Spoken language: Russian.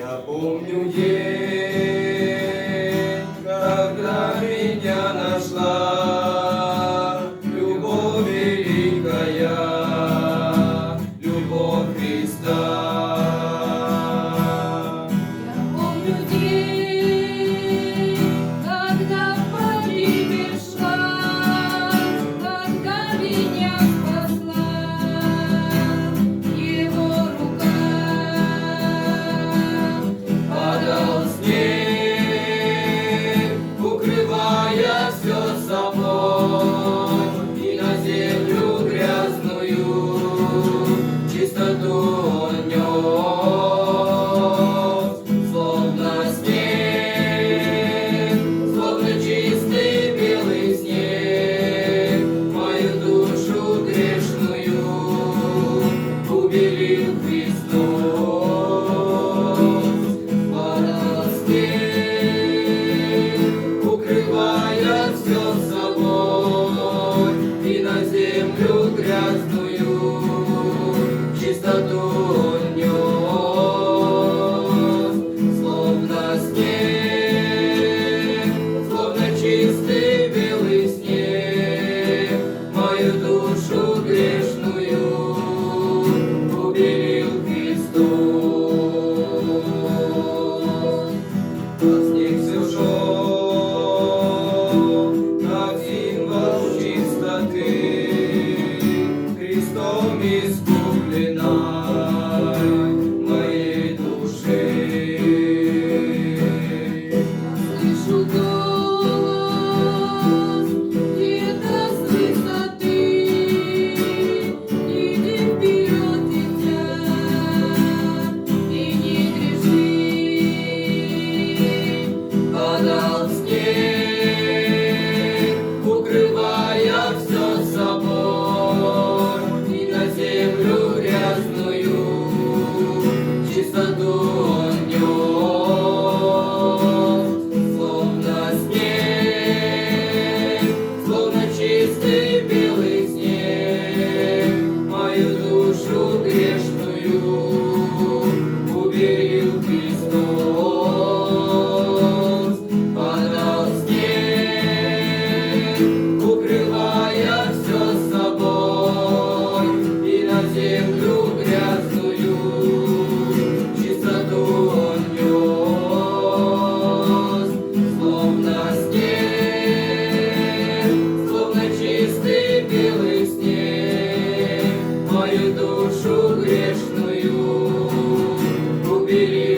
Я помню день, когда меня нашла любовь великая, любовь Христа. Я помню день, когда по тебе шла, когда меня спасла Его рука. Падал снег, укрывая все собой, и на землю грязную чистоту он нес, словно снег, словно чистый белый снег, мою душу грешную убелил Христос. Укрывая все собой, и на землю грязную чистоту он нес, словно снег, словно чистый белый снег, мою душу грешную убелил Христос. Тот снег все шел, как символ чистоты, Христом искупленной моей души. Слышу голос где-то с высоты: иди вперед, дитя, и не греши. Падал снег, укрывая все собой, и на землю грязную чистоту он нес, словно снег, словно чистый белый снег, мою душу грешную убелил Христос. Падал снег, укрывая все собой, и на землю грязную чистоту он нес, словно снег, словно чистый белый снег, мою душу грешную убери.